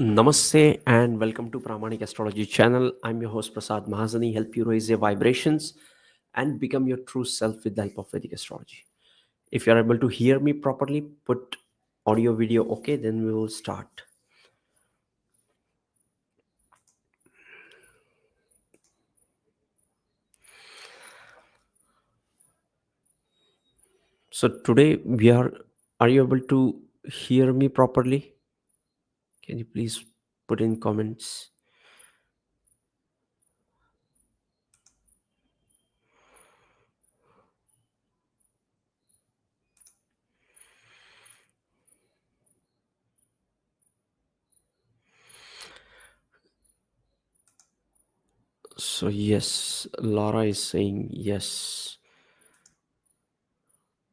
Namaste and welcome to Pramanik Astrology channel. I'm your host Prasad Mahazani, help you raise your vibrations and become your true self with the help of Vedic astrology. If you're able to hear me properly, put audio video okay, then we will start. So today are you able to hear me properly? Can you please put in comments? So yes, Laura is saying yes.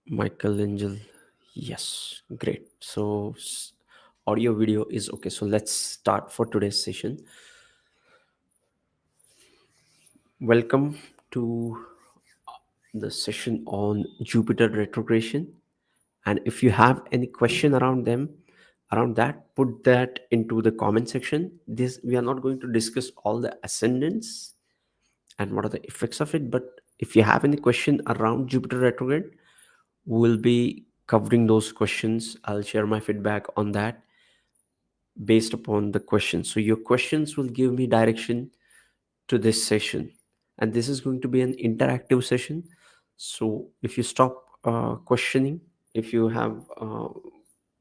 Michelangelo, yes, great. So audio video is okay. So let's start for today's session. Welcome to the session on Jupiter retrogression. And if you have any question around that, put that into the comment section. This we are not going to discuss all the ascendants and what are the effects of it, but if you have any question around Jupiter retrograde, we'll be covering those questions. I'll share my feedback on that based upon the questions. So your questions will give me direction to this session, and this is going to be an interactive session. So if you stop questioning, if you have uh,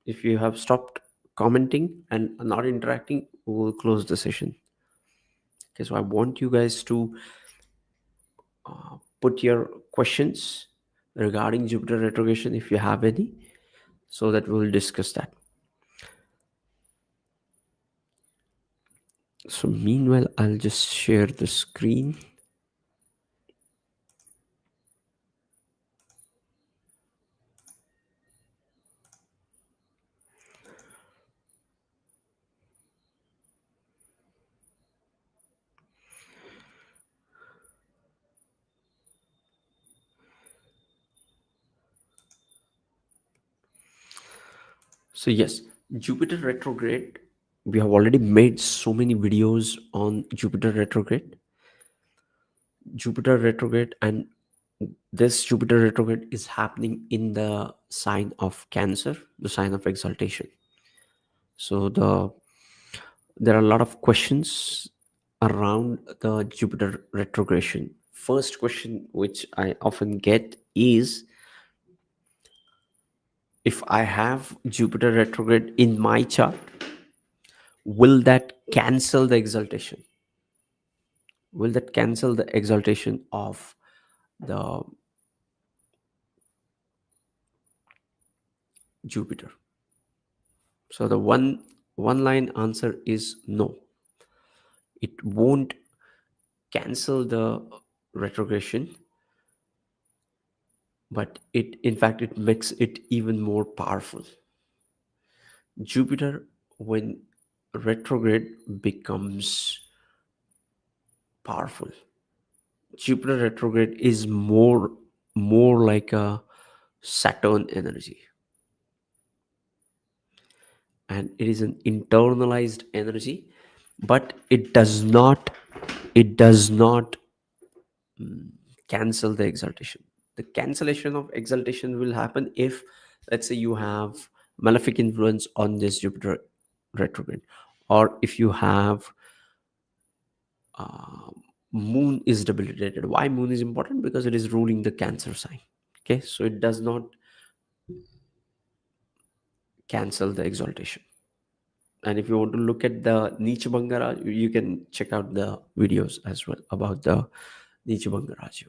if you have stopped commenting and not interacting, we will close the session. Okay, so I want you guys to put your questions regarding Jupiter retrogression if you have any, so that we will discuss that. So meanwhile, I'll just share the screen. So yes, Jupiter retrograde. We have already made so many videos on Jupiter retrograde. Jupiter retrograde, and this Jupiter retrograde is happening in the sign of Cancer, the sign of exaltation. So there are a lot of questions around the Jupiter retrogression. First question which I often get is, if I have Jupiter retrograde in my chart, will that cancel the exaltation? Will that cancel the exaltation of the Jupiter? So the one line answer is no. It won't cancel the retrogression, but it in fact it makes it even more powerful. Jupiter, when retrograde, becomes powerful. Jupiter retrograde is more like a Saturn energy, and it is an internalized energy, but it does not cancel the exaltation. The cancellation of exaltation will happen if, let's say, you have malefic influence on this Jupiter retrograde, or if you have uh, moon is debilitated. Why moon is important? Because it is ruling the Cancer sign. Okay, so it does not cancel the exaltation. And if you want to look at the Nicha Bhanga, you can check out the videos as well about the Nicha Bhanga Raju.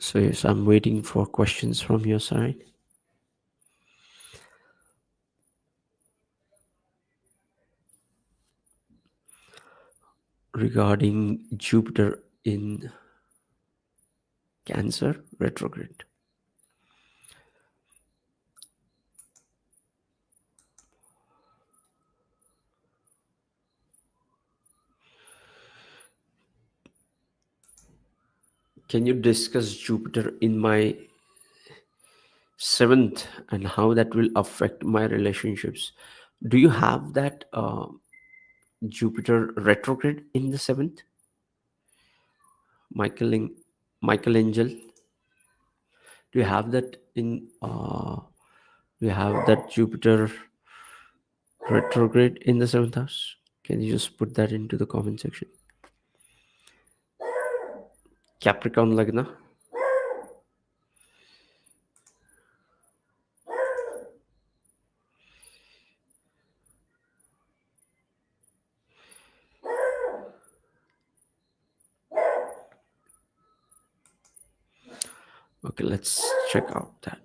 So yes, I'm waiting for questions from your side regarding Jupiter in Cancer retrograde. Can you discuss Jupiter in my seventh and how that will affect my relationships? Do you have that Jupiter retrograde in the seventh? Michael, Michelangelo, do you have that in? Do you have that Jupiter retrograde in the seventh house? Can you just put that into the comment section? Capricorn Lagna. Okay, let's check out that.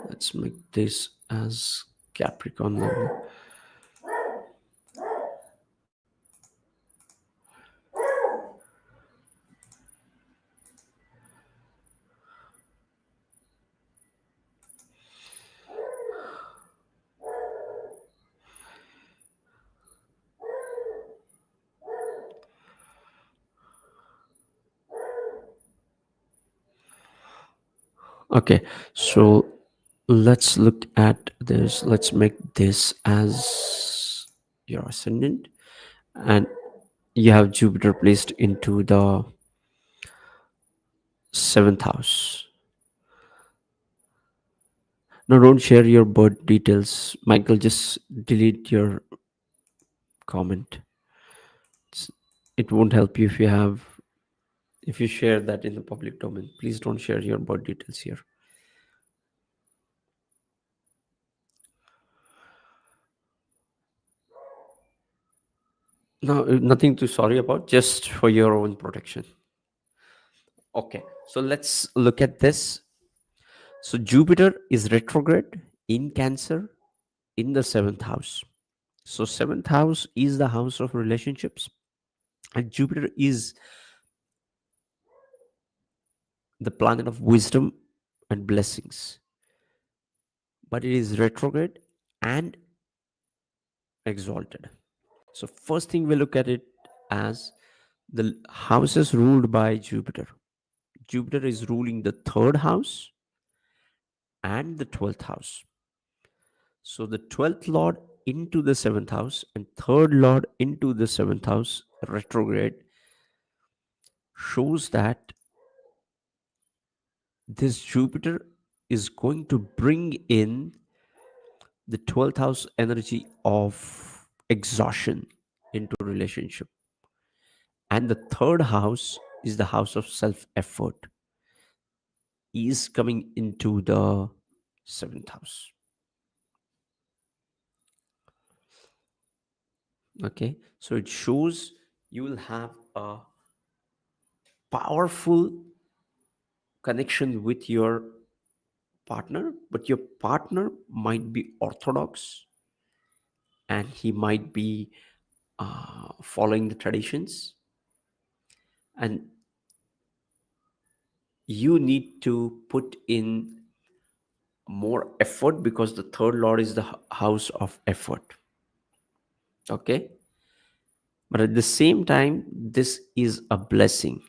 Let's make this as Capricorn Lagna. Okay, so let's look at this. Let's make this as your ascendant, and you have Jupiter placed into the seventh house. No, don't share your birth details, Michael. Just delete your comment. It's, it won't help you if you share that in the public domain. Please don't share your birth details here. No, nothing to sorry about, just for your own protection. Okay, so let's look at this. So Jupiter is retrograde in Cancer in the seventh house. So seventh house is the house of relationships, and Jupiter is the planet of wisdom and blessings. But it is retrograde and exalted. So first thing we look at it as the houses ruled by Jupiter. Jupiter is ruling the third house and the 12th house. So the 12th lord into the 7th house and third lord into the 7th house retrograde shows that this Jupiter is going to bring in the 12th house energy of exhaustion into relationship, and the third house is the house of self effort, is coming into the 7th house. Okay, so it shows you will have a powerful connection with your partner, but your partner might be orthodox and he might be following the traditions, and you need to put in more effort because the third lord is the house of effort. Okay, but at the same time, this is a blessing.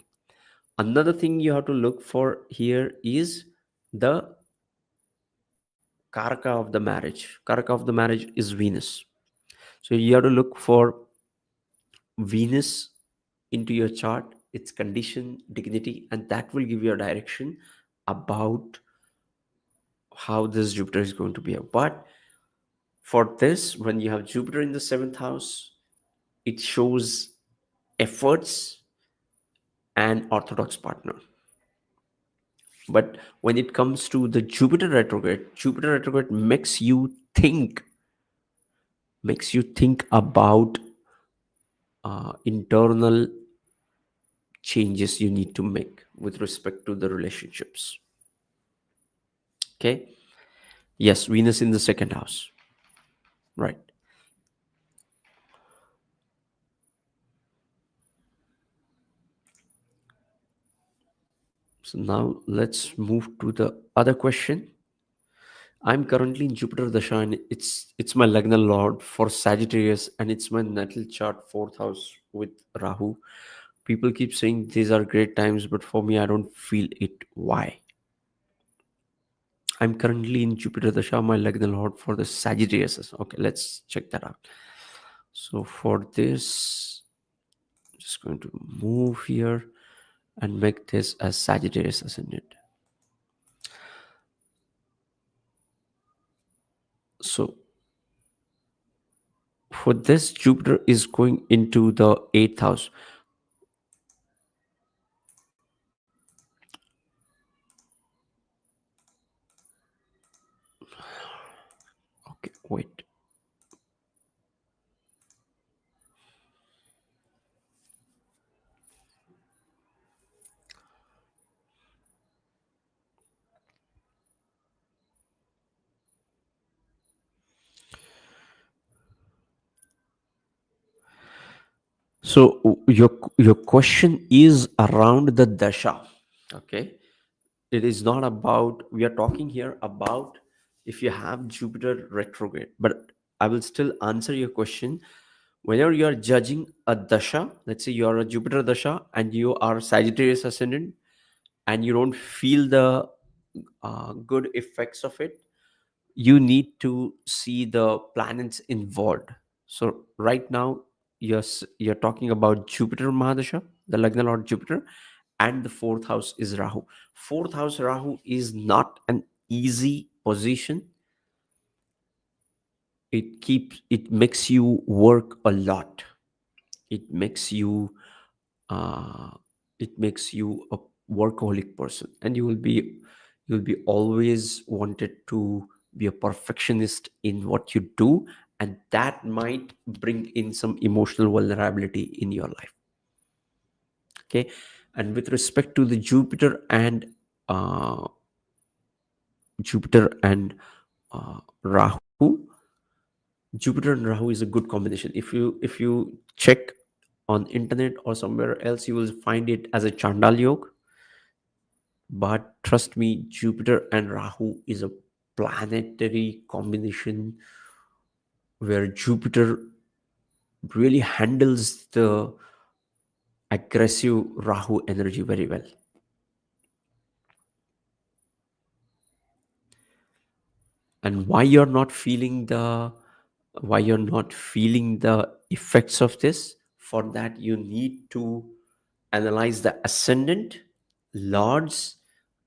Another thing you have to look for here is the karaka of the marriage. Karaka of the marriage is Venus. So you have to look for Venus into your chart, its condition, dignity, and that will give you a direction about how this Jupiter is going to be. But for this, when you have Jupiter in the seventh house, it shows efforts and orthodox partner. But when it comes to the Jupiter retrograde makes you think about internal changes you need to make with respect to the relationships. Okay. Yes, Venus in the second house. Right. So now let's move to the other question. I'm currently in Jupiter Dasha, and it's my Lagna Lord for Sagittarius, and it's my natal chart fourth house with Rahu. People keep saying these are great times, but for me, I don't feel it. Why? I'm currently in Jupiter Dasha, my Lagna Lord for the Sagittarius. Okay, let's check that out. So for this, just going to move here and make this as Sagittarius ascendant. So for this, Jupiter is going into the 8th house. Okay, wait. So your question is around the dasha. Okay, it is not about, we are talking here about if you have Jupiter retrograde, but I will still answer your question. Whenever you are judging a dasha, let's say you are a Jupiter dasha and you are Sagittarius ascendant, and you don't feel the good effects of it, you need to see the planets involved. So right now you're talking about Jupiter Mahadasha, the Lagna Lord Jupiter, and the fourth house is Rahu. Fourth house Rahu is not an easy position. It makes you work a lot. It makes you uh, it makes you a workaholic person, and you'll be always wanted to be a perfectionist in what you do, and that might bring in some emotional vulnerability in your life. Okay, and with respect to the uh, Jupiter and Rahu, Jupiter and Rahu is a good combination. If you check on internet or somewhere else, you will find it as a Chandal Yoga. But trust me, Jupiter and Rahu is a planetary combination where Jupiter really handles the aggressive Rahu energy very well. And why you're not feeling the effects of this, for that you need to analyze the ascendant, lords,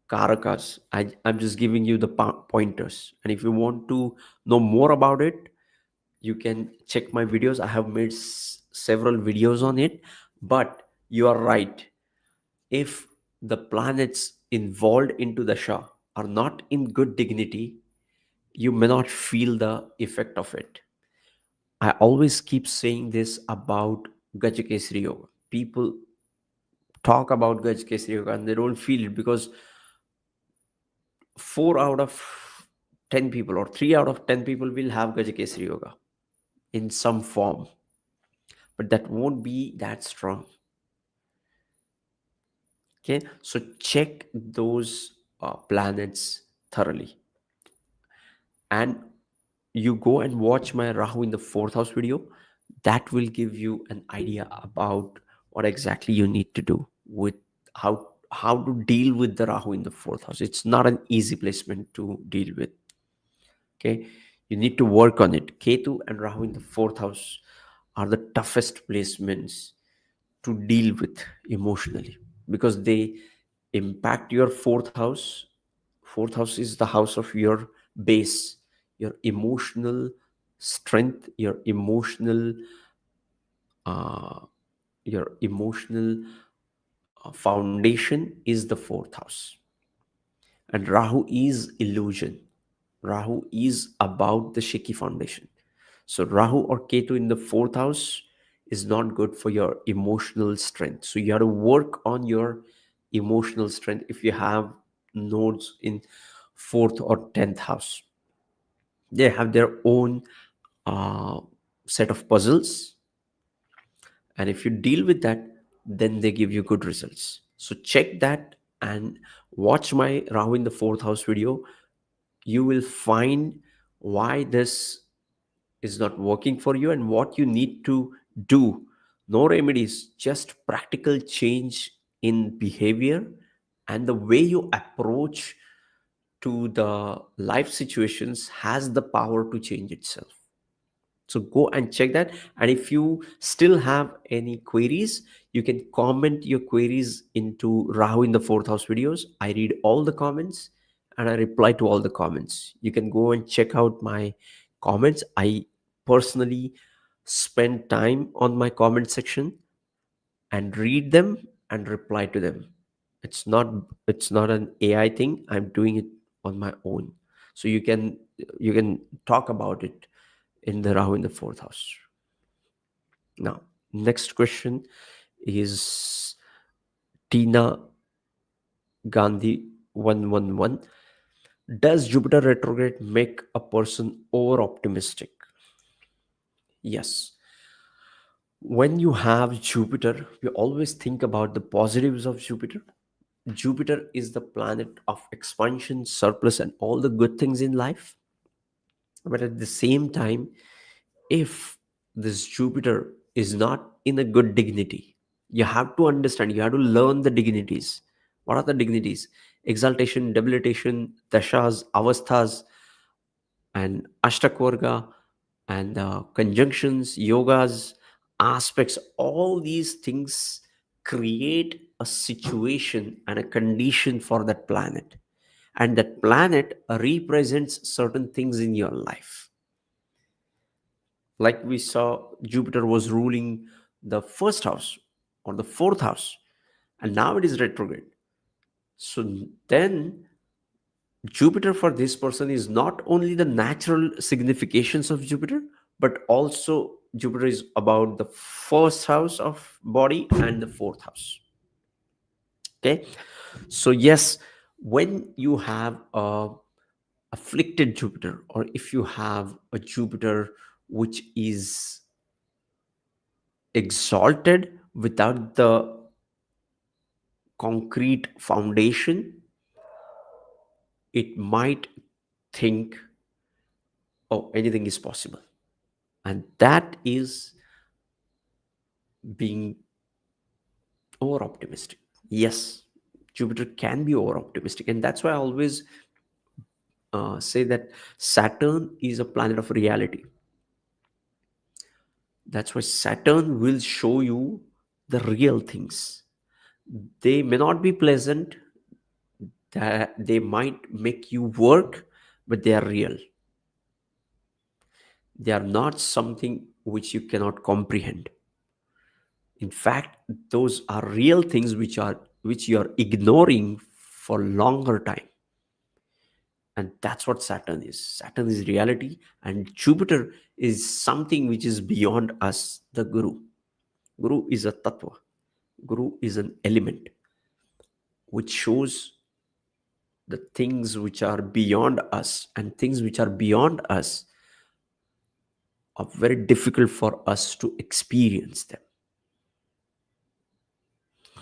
karakas. I'm just giving you the pointers, and if you want to know more about it, you can check my videos. I have made several videos on it. But you are right, if the planets involved into the Shah are not in good dignity, you may not feel the effect of it. I always keep saying this about Gajakesri Yoga. People talk about Gajakesri Yoga and they don't feel it, because 4 out of 10 people or 3 out of 10 people will have Gajakesri Yoga in some form, but that won't be that strong. Okay, so check those planets thoroughly, and you go and watch my Rahu in the fourth house video. That will give you an idea about what exactly you need to do with how to deal with the Rahu in the fourth house. It's not an easy placement to deal with. Okay, you need to work on it. Ketu and Rahu in the fourth house are the toughest placements to deal with emotionally, because they impact your fourth house. Fourth house is the house of your base, your emotional strength, uh, your emotional foundation is the fourth house. And Rahu is illusion. Rahu is about the shaky foundation. So Rahu or Ketu in the fourth house is not good for your emotional strength. So you have to work on your emotional strength if you have nodes in fourth or 10th house. They have their own uh, set of puzzles, and if you deal with that, then they give you good results. So check that and watch my Rahu in the fourth house video. You will find why this is not working for you and what you need to do No remedies, just practical change in behavior, and the way you approach to the life situations has the power to change itself. So go and check that. And if you still have any queries, you can comment your queries into Rahu in the fourth house videos. I read all the comments and I reply to all the comments. You can go and check out my comments. I personally spend time on my comment section and read them and reply to them. It's not an AI thing. I'm doing it on my own. So you can talk about it in the Rahu in the fourth house. Now, next question is Tina Gandhi 111. Does Jupiter retrograde make a person over optimistic? Yes. When you have Jupiter, we always think about the positives of Jupiter. Jupiter is the planet of expansion, surplus, and all the good things in life. But at the same time, if this Jupiter is not in a good dignity, you have to understand, you have to learn the dignities. What are the dignities? Exaltation, debilitation, dashas, avasthas, and ashtakvarga, and conjunctions, yogas, aspects, all these things create a situation and a condition for that planet. And that planet represents certain things in your life. Like we saw, Jupiter was ruling the first house or the fourth house, and now it is retrograde. So then Jupiter for this person is not only the natural significations of Jupiter, but also Jupiter is about the first house of body and the fourth house. Okay. So yes, when you have a afflicted Jupiter, or if you have a Jupiter which is exalted without the concrete foundation, it might think, oh, anything is possible. And that is being over optimistic. Yes, Jupiter can be over optimistic. And that's why I always say that Saturn is a planet of reality. That's why Saturn will show you the real things. They may not be pleasant, that they might make you work, but they are real. They are not something which you cannot comprehend. In fact, those are real things which you are ignoring for longer time. And that's what Saturn is. Saturn is reality, and Jupiter is something which is beyond us, the Guru is a tattva. Guru is an element which shows the things which are beyond us, and things which are beyond us are very difficult for us to experience them.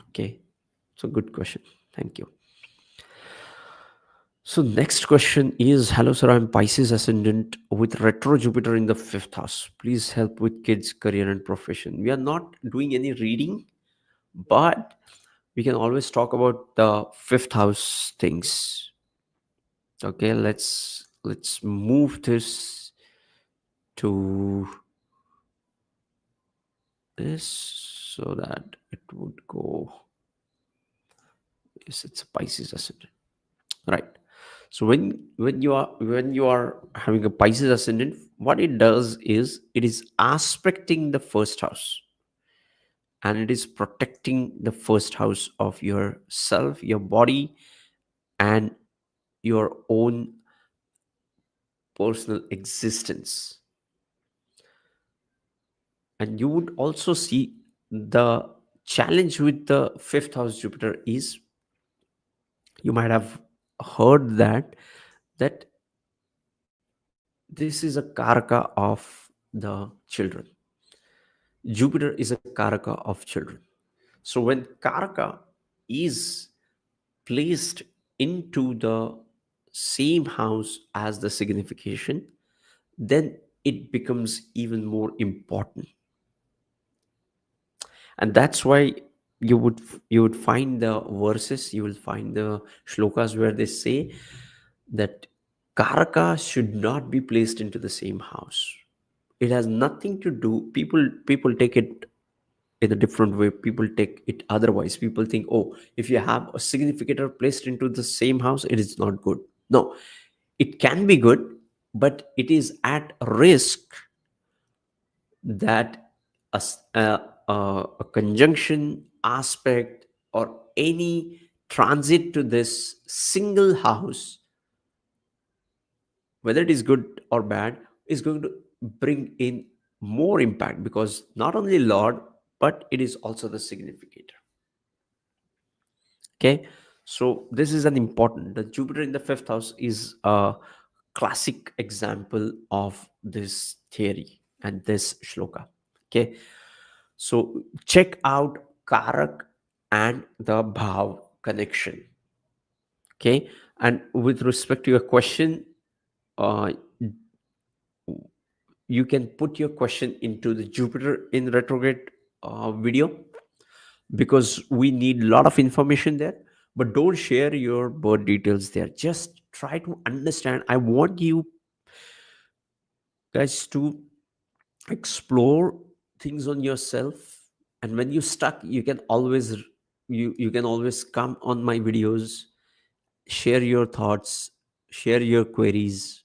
Okay, so good question. Thank you. So next question is, hello sir, I'm Pisces ascendant with retro Jupiter in the fifth house. Please help with kids, career and profession. We are not doing any reading, but we can always talk about the fifth house things. Okay, let's move this to this so that it would go. Yes, it's a Pisces ascendant, right? So when you are having a Pisces ascendant, what it does is it is aspecting the first house, and it is protecting the first house of yourself, your body, and your own personal existence. And you would also see the challenge with the fifth house Jupiter is, you might have heard that this is a karaka of the children. Jupiter is a karaka of children. So when karaka is placed into the same house as the signification, then it becomes even more important. And that's why you would find the verses, you will find the shlokas where they say that karaka should not be placed into the same house. It has nothing to do, people take it in a different way, people take it otherwise. People think, oh, if you have a significator placed into the same house, it is not good. No, it can be good, but it is at risk that a conjunction aspect or any transit to this single house, whether it is good or bad, is going to bring in more impact, because not only Lord, but it is also the significator. Okay, so this is an important. The Jupiter in the fifth house is a classic example of this theory and this shloka. Okay, so check out Karak and the Bhav connection. Okay, and with respect to your question, uh, you can put your question into the Jupiter in retrograde video, because we need a lot of information there. But don't share your birth details there, just try to understand. I want you guys to explore things on yourself, and when you're stuck, you can always you can always come on my videos, share your thoughts, share your queries,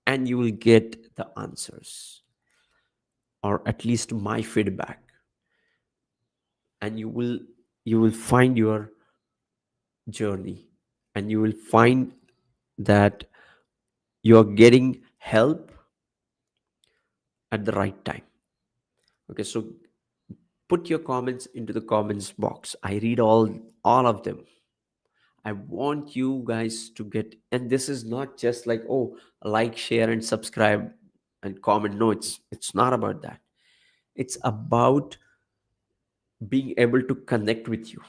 and you will get the answers, or at least my feedback, and you will find your journey, and you will find that you are getting help at the right time. Okay, so put your comments into the comments box. I read all of them. I want you guys to get, and this is not just like, oh, like, share, and subscribe and comment. No, it's not about that. It's about being able to connect with you,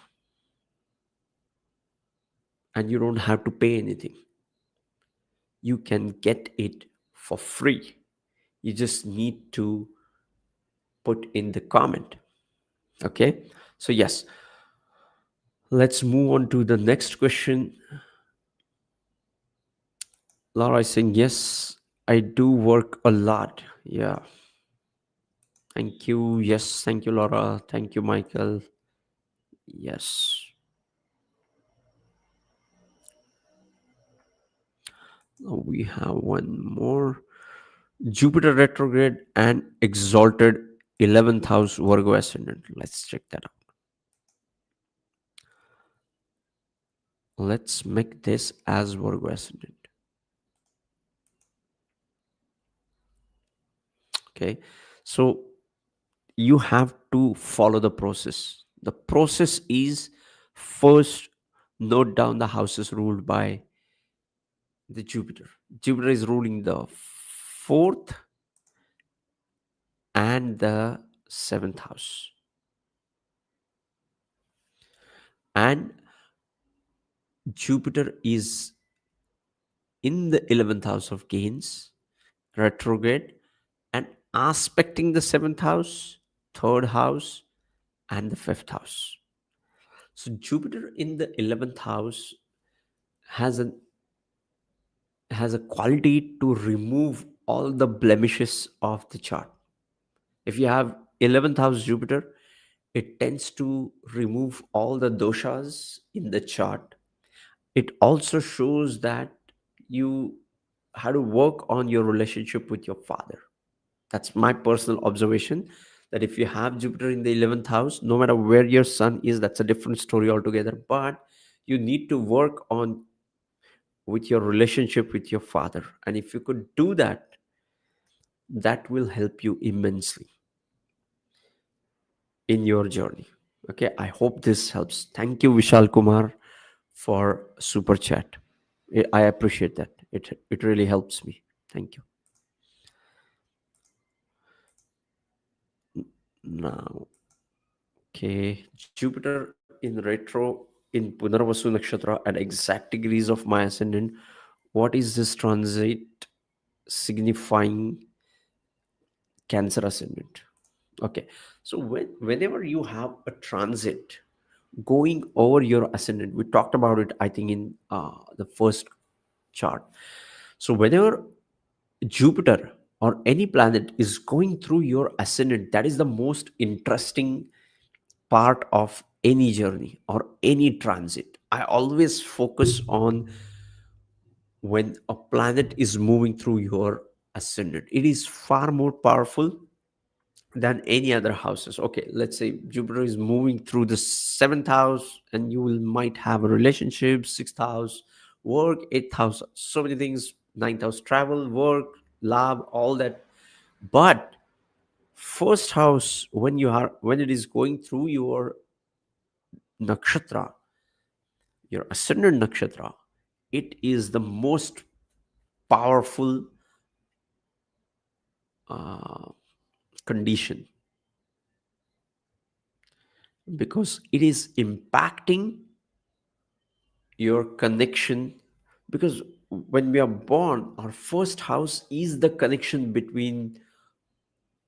and you don't have to pay anything. You can get it for free. You just need to put in the comment. Okay, so yes, let's move on to the next question. Laura is saying, yes, I do work a lot. Yeah. Thank you. Yes. Thank you, Laura. Thank you, Michael. Yes. Now we have one more. Jupiter retrograde and exalted 11th house Virgo ascendant. Let's check that out. Let's make this as Virgo ascendant. Okay. So you have to follow the process. The process is, first note down the houses ruled by the Jupiter. Jupiter is ruling the fourth and the seventh house. And Jupiter is in the 11th house of gains, retrograde, and aspecting the seventh house, third house, and the fifth house. So Jupiter in the 11th house has a quality to remove all the blemishes of the chart. If you have 11th house Jupiter, it tends to remove all the doshas in the chart. It also shows that you how to work on your relationship with your father. That's my personal observation, that if you have Jupiter in the 11th house, no matter where your son is, that's a different story altogether, but you need to work on with your relationship with your father. And if you could do that, that will help you immensely in your journey. Okay, I hope this helps. Thank you, Vishal Kumar, for super chat. I appreciate that. It really helps me. Thank you. Now, okay, Jupiter in retro in Punarvasu Nakshatra at exact degrees of my ascendant. What is this transit signifying? Cancer ascendant. Okay, so whenever you have a transit going over your ascendant, we talked about it, I think, in the first chart. So whenever Jupiter or any planet is going through your ascendant, that is the most interesting part of any journey or any transit. I always focus on when a planet is moving through your ascendant. It is far more powerful than any other houses. Okay, let's say Jupiter is moving through the seventh house, and you will might have a relationship, sixth house, work, eighth house, so many things, ninth house, travel, work, love, all that. But first house, when it is going through your nakshatra, your ascendant nakshatra, it is the most powerful uh, condition, because it is impacting your connection. Because when we are born, our first house is the connection between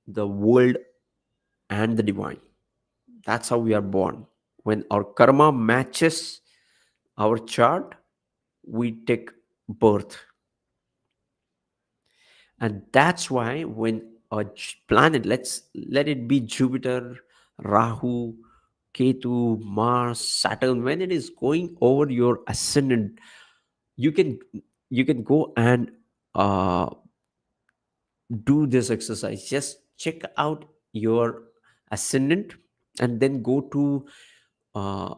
the world and the divine. That's how we are born. When our karma matches our chart, we take birth. And that's why when a planet, let it be Jupiter, Rahu, Ketu, Mars, Saturn, when it is going over your ascendant, you can you can go and uh, do this exercise. Just check out your ascendant, and then go to uh,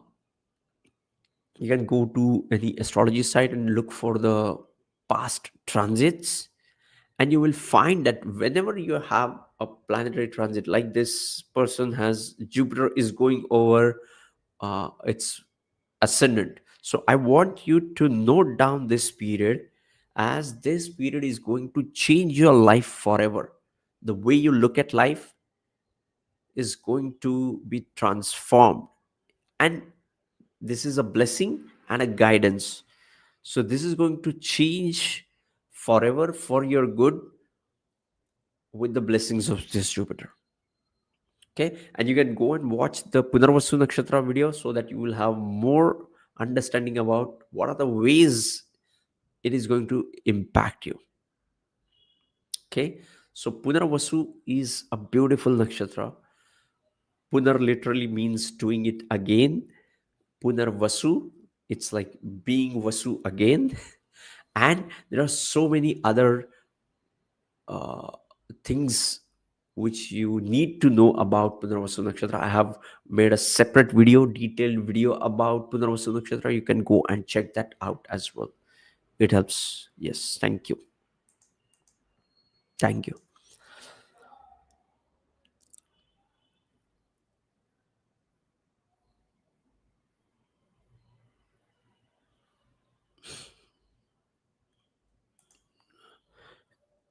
you can go to any astrology site and look for the past transits, and you will find that whenever you have a planetary transit, like this person has Jupiter is going over its ascendant. So I want you to note down this period, as this period is going to change your life forever. The way you look at life is going to be transformed, and this is a blessing and a guidance. So this is going to change forever for your good, with the blessings of this Jupiter. Okay, and you can go and watch the Punarvasu Nakshatra video, so that you will have more understanding about what are the ways it is going to impact you. Okay, so Punarvasu is a beautiful nakshatra. Punar literally means doing it again. Punarvasu, it's like being Vasu again. And there are so many other uh, things which you need to know about Punarvasu Nakshatra. I have made a separate video, detailed video about Punarvasu Nakshatra. You can go and check that out as well. It helps. Yes, thank you. Thank you.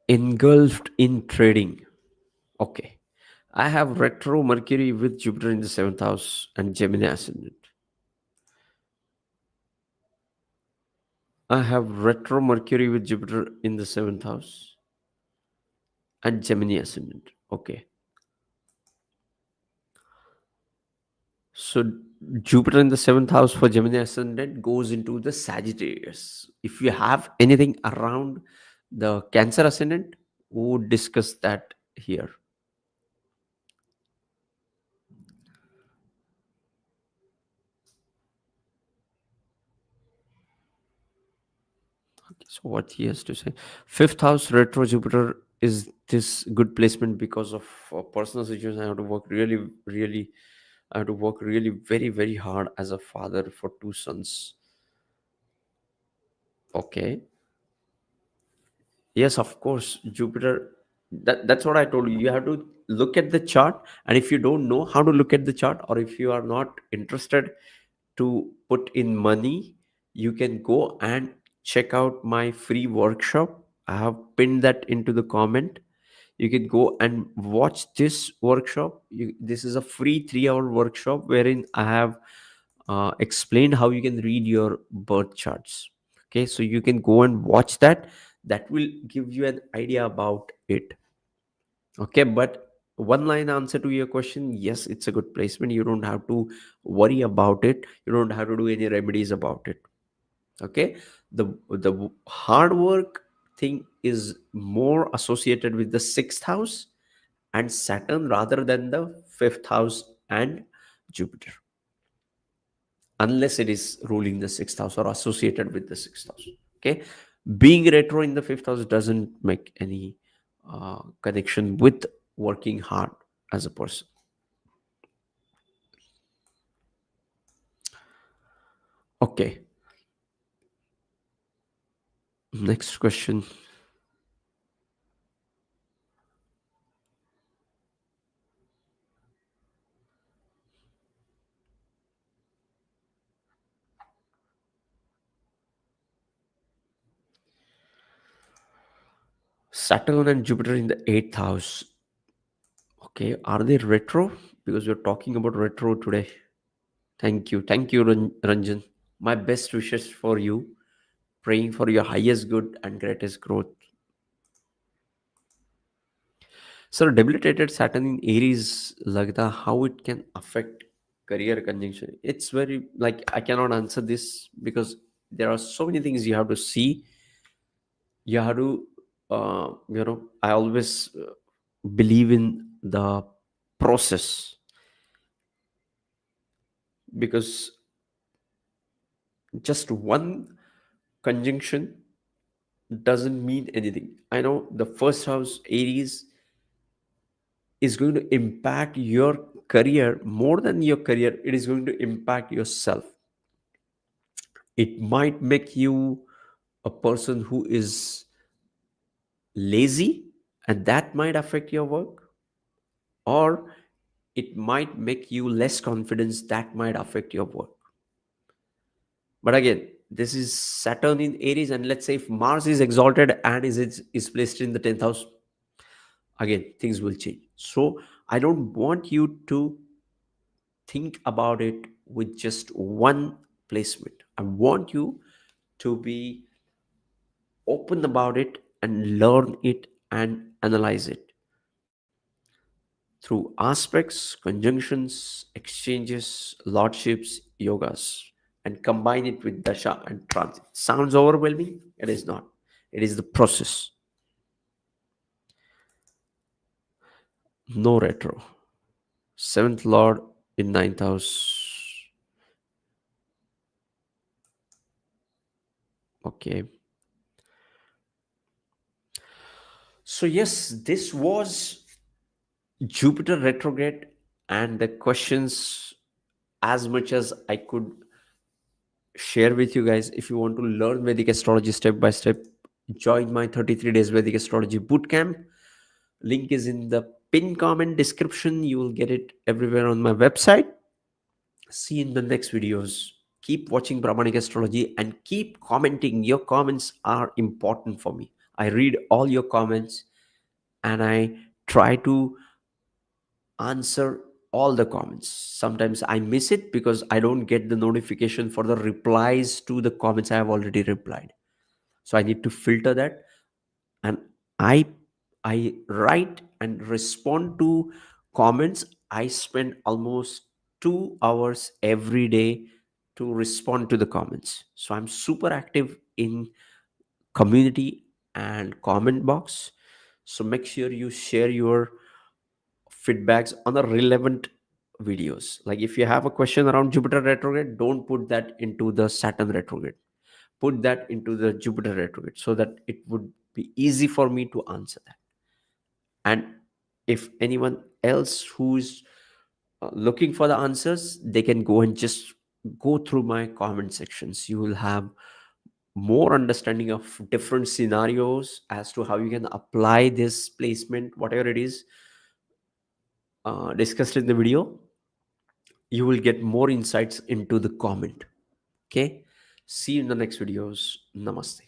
Engulfed in trading. Okay. I have retro Mercury with Jupiter in the seventh house and Gemini ascendant. I have retro Mercury with Jupiter in the seventh house and Gemini ascendant. Okay. So Jupiter in the seventh house for Gemini ascendant goes into the Sagittarius. If you have anything around the Cancer ascendant, we would discuss that here. Okay, so what he has to say. Fifth house retro Jupiter, is this good placement because of personal situation? I have to work really, really. I have to work really very, very hard as a father for two sons. Okay. Yes, of course, Jupiter. That's what I told you. You have to look at the chart, and if you don't know how to look at the chart, or if you are not interested to put in money, you can go and check out my free workshop. I have pinned that into the comment. You can go and watch this workshop. This is a free 3 hour workshop wherein I have explained how you can read your birth charts. Okay, so you can go and watch that. That will give you an idea about it. Okay, but one line answer to your question, yes, it's a good placement. You don't have to worry about it. You don't have to do any remedies about it. Okay. The hard work thing is more associated with the sixth house and Saturn rather than the fifth house and Jupiter, unless it is ruling the sixth house or associated with the sixth house. Okay. Being retro in the fifth house doesn't make any connection with working hard as a person. Okay. Next question. Saturn and Jupiter in the eighth house. Okay. Are they retro? Because we're talking about retro today. Thank you. Thank you, Ranjan. My best wishes for you. Praying for your highest good and greatest growth. So, debilitated Saturn in Aries, Lagda, how it can affect career conjunction? It's very, like, I cannot answer this because there are so many things you have to see. You have to, I always believe in the process, because just one conjunction doesn't mean anything. I know the first house, Aries, is going to impact your career more than your career. It is going to impact yourself. It might make you a person who is lazy, and that might affect your work, or it might make you less confidence, that might affect your work. But again, this is Saturn in Aries, and let's say if Mars is exalted and is placed in the 10th house, again things will change. So I don't want you to think about it with just one placement. I want you to be open about it and learn it and analyze it through aspects, conjunctions, exchanges, lordships, yogas, and combine it with dasha and transit. Sounds overwhelming? It is not. It is the process. No retro. Seventh lord in ninth house. Okay. So yes, this was Jupiter retrograde, and the questions, as much as I could share with you guys. If you want to learn Vedic astrology step by step, join my 33 days Vedic astrology bootcamp. Link is in the pin comment description. You will get it everywhere on my website. See you in the next videos. Keep watching Brahmanic astrology and keep commenting. Your comments are important for me. I read all your comments and I try to answer all the comments. Sometimes I miss it because I don't get the notification for the replies to the comments I have already replied. So I need to filter that, and i I write and respond to comments. I spend almost 2 hours every day to respond to the comments. So I'm super active in community and comment box. So make sure you share your feedbacks on the relevant videos. Like if you have a question around Jupiter retrograde, don't put that into the Saturn retrograde. Put that into the Jupiter retrograde so that it would be easy for me to answer that. And if anyone else who's looking for the answers, they can go and just go through my comment sections. You will have more understanding of different scenarios as to how you can apply this placement, whatever it is discussed in the video. You will get more insights into the comment. Okay, see you in the next videos. Namaste.